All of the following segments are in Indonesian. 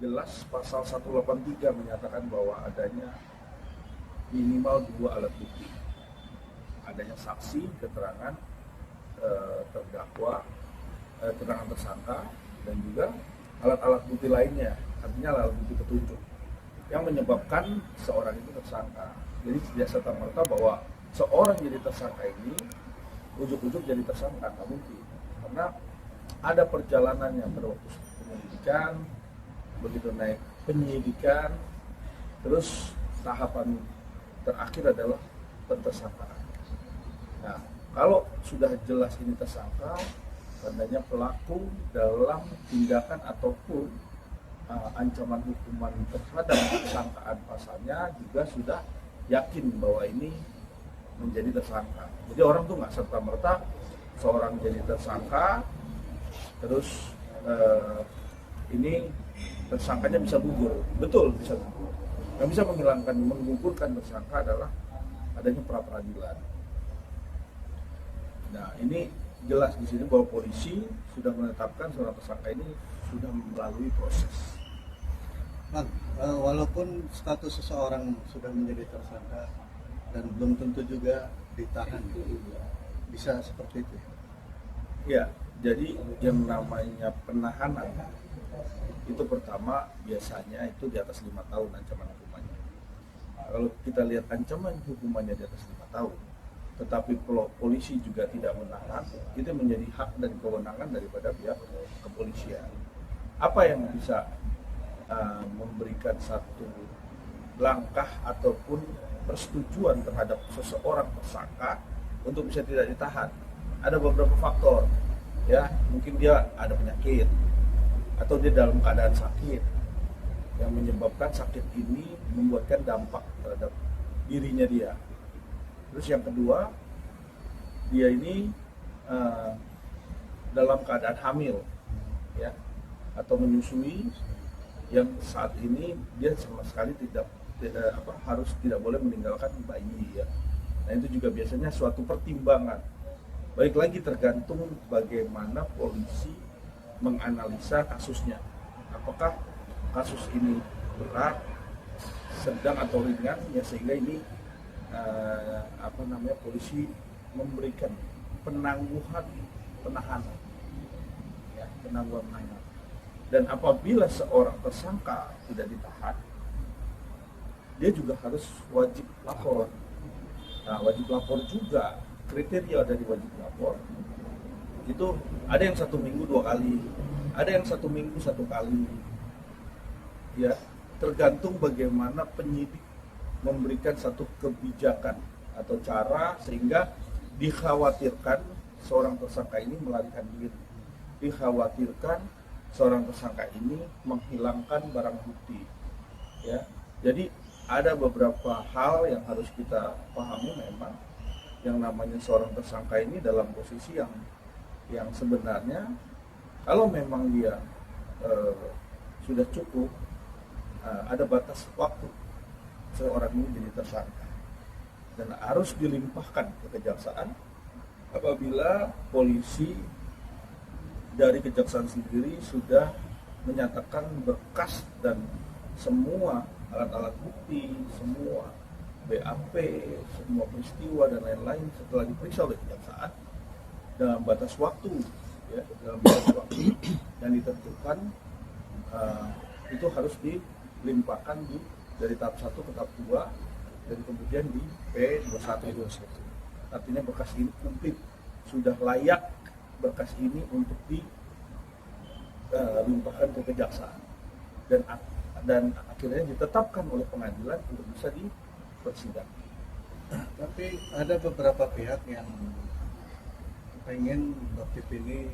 jelas pasal 183 menyatakan bahwa adanya minimal 2 alat bukti. Adanya saksi, keterangan terdakwa, keterangan tersangka, dan juga alat-alat bukti lainnya, artinya alat bukti petunjuk yang menyebabkan seorang itu tersangka. Jadi tidak serta-merta bahwa seorang jadi tersangka ini ujuk-ujuk jadi tersangka, nggak mungkin. Karena ada perjalanannya pada waktu penyelidikan, begitu naik penyidikan, terus tahapan terakhir adalah pentersangkaan. Nah, kalau sudah jelas ini tersangka, tandanya pelaku dalam tindakan ataupun ancaman hukuman terhadap tersangkaan pasalnya juga sudah yakin bahwa ini menjadi tersangka. Jadi orang tuh nggak serta-merta seorang jadi tersangka, terus ini tersangkanya bisa gugur. Betul, bisa gugur. Yang bisa menggugurkan tersangka adalah adanya pra-peradilan. Nah, ini jelas di sini bahwa polisi sudah menetapkan seorang tersangka ini sudah melalui proses. Bang, walaupun status seseorang sudah menjadi tersangka dan belum tentu juga ditahan, bisa seperti itu? Ya, jadi yang namanya penahanan itu pertama biasanya itu di atas 5 tahun ancaman hukumannya. Kalau kita lihat ancaman hukumannya di atas 5 tahun, tetapi polisi juga tidak menahan, itu menjadi hak dan kewenangan daripada pihak kepolisian. Apa yang bisa memberikan satu langkah ataupun persetujuan terhadap seseorang tersangka untuk bisa tidak ditahan? Ada beberapa faktor, ya, mungkin dia ada penyakit atau dia dalam keadaan sakit yang menyebabkan sakit ini membuatkan dampak terhadap dirinya dia. Terus yang kedua, dia ini dalam keadaan hamil, ya, atau menyusui, yang saat ini dia sama sekali tidak boleh meninggalkan bayi, ya. Nah, itu juga biasanya suatu pertimbangan. Baik lagi tergantung bagaimana polisi menganalisa kasusnya. Apakah kasus ini berat, sedang atau ringan, ya, sehingga ini polisi memberikan penangguhan penahanan, ya, penangguhan penahanan. Dan apabila seorang tersangka tidak ditahan, dia juga harus wajib lapor. Nah, wajib lapor juga, kriteria dari wajib lapor itu ada yang 1 minggu 2 kali, ada yang 1 minggu 1 kali, ya, tergantung bagaimana penyidik memberikan satu kebijakan atau cara sehingga dikhawatirkan seorang tersangka ini melarikan diri, dikhawatirkan seorang tersangka ini menghilangkan barang bukti, ya. Jadi ada beberapa hal yang harus kita pahami. Memang yang namanya seorang tersangka ini dalam posisi yang sebenarnya kalau memang dia sudah cukup, ada batas waktu seorang ini jadi tersangka dan harus dilimpahkan ke kejaksaan apabila polisi dari kejaksaan sendiri sudah menyatakan berkas dan semua alat-alat bukti, semua BAP, semua peristiwa dan lain-lain setelah diperiksa oleh kejaksaan dalam batas waktu, ya, dalam batas waktu yang ditentukan, itu harus dilimpahkan dari tahap 1 ke tahap 2 dan kemudian di P21. Artinya berkas ini komplit, sudah layak berkas ini untuk dilimpahkan ke kejaksaan dan akhirnya ditetapkan oleh pengadilan untuk bisa dipersidangan. Tapi ada beberapa pihak yang pengen Baptip ini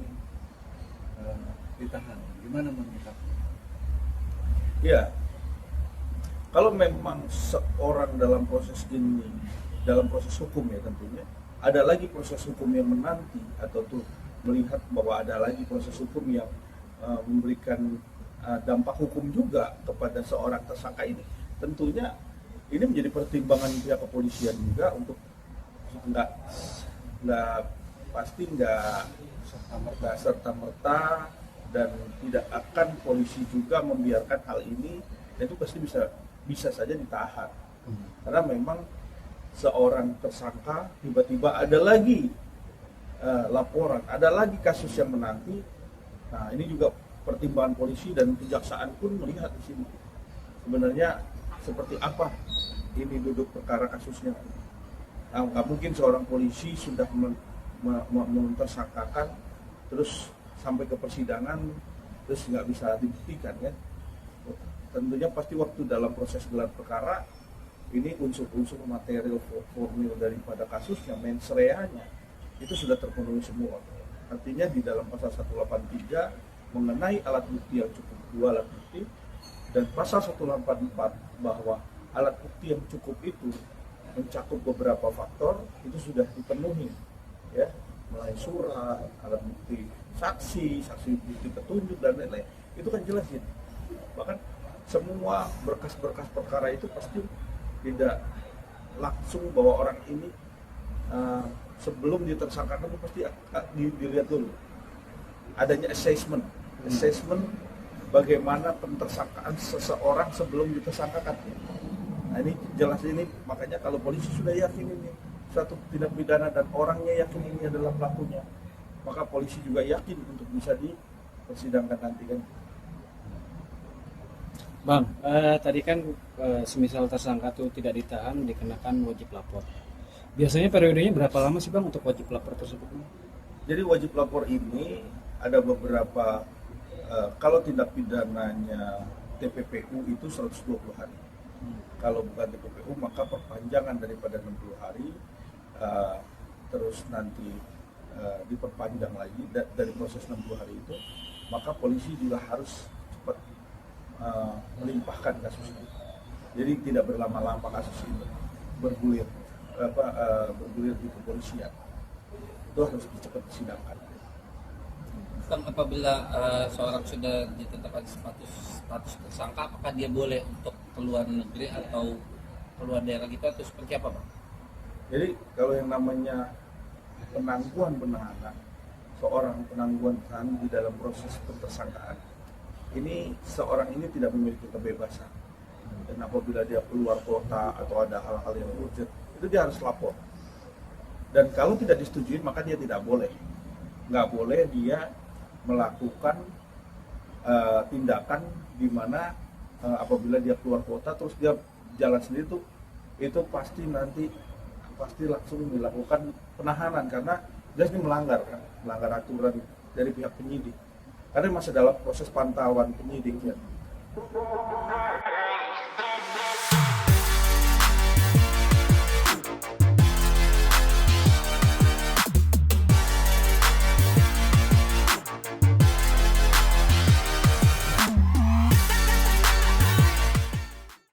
ditahan. Gimana menyikapinya? Ya, kalau memang seorang dalam proses ini, dalam proses hukum, ya, tentunya ada lagi proses hukum yang menanti atau tuh melihat bahwa ada lagi proses hukum yang memberikan dampak hukum juga kepada seorang tersangka ini. Tentunya ini menjadi pertimbangan pihak kepolisian juga untuk nggak serta-merta dan tidak akan polisi juga membiarkan hal ini, dan itu pasti bisa saja ditahan. Karena memang seorang tersangka tiba-tiba ada lagi laporan, ada lagi kasus yang menanti. Nah, ini juga pertimbangan polisi dan kejaksaan pun melihat di sini. Sebenarnya seperti apa ini duduk perkara kasusnya. Nah, nggak mungkin seorang polisi sudah mentersangkakan terus sampai ke persidangan terus nggak bisa dibuktikan kan. Tentunya pasti waktu dalam proses gelar perkara ini unsur-unsur material formil daripada kasusnya, mens rea-nya itu sudah terpenuhi semua. Artinya di dalam pasal 183 mengenai alat bukti yang cukup, 2 alat bukti, dan pasal 184 bahwa alat bukti yang cukup itu mencakup beberapa faktor itu sudah dipenuhi, ya, mulai surat, alat bukti saksi bukti petunjuk dan lain-lain, itu kan jelas ya. Bahkan semua berkas-berkas perkara itu pasti tidak langsung bahwa orang ini sebelum ditersangkakan itu pasti dilihat dulu adanya assessment bagaimana pentersangkaan seseorang sebelum ditersangkakan. Nah, ini jelas ini, makanya kalau polisi sudah yakin ini satu tindak pidana dan orangnya yakin ini adalah pelakunya, maka polisi juga yakin untuk bisa dipersidangkan nanti kan. Bang, tadi kan semisal tersangka itu tidak ditahan dikenakan wajib lapor. Biasanya periodenya berapa lama sih Bang untuk wajib lapor tersebut? Jadi wajib lapor ini ada beberapa, kalau tindak pidananya TPPU itu 120 hari. Kalau bukan TPPU maka perpanjangan daripada 60 hari, terus nanti diperpanjang lagi dari proses 60 hari itu, maka polisi juga harus cepat melimpahkan kasusnya. Jadi tidak berlama-lama kasus ini bergulir di kepolisian, itu harus cepat disidangkan. Kan apabila seorang sudah ditetapkan status tersangka, apakah dia boleh untuk keluar negeri atau keluar daerah gitu atau seperti apa, Bang? Jadi kalau yang namanya penangguhan penahanan, seorang penangguhan penahanan di dalam proses pentersangkaan, ini seorang ini tidak memiliki kebebasan. Dan apabila dia keluar kota atau ada hal-hal yang urgent, itu dia harus lapor. Dan kalau tidak disetujui maka dia tidak boleh. Nggak boleh dia melakukan tindakan di mana apabila dia keluar kota terus dia jalan sendiri itu pasti langsung dilakukan penahanan, karena jelas ini melanggar aturan dari pihak penyidik. Karena masih dalam proses pantauan penyidik ya.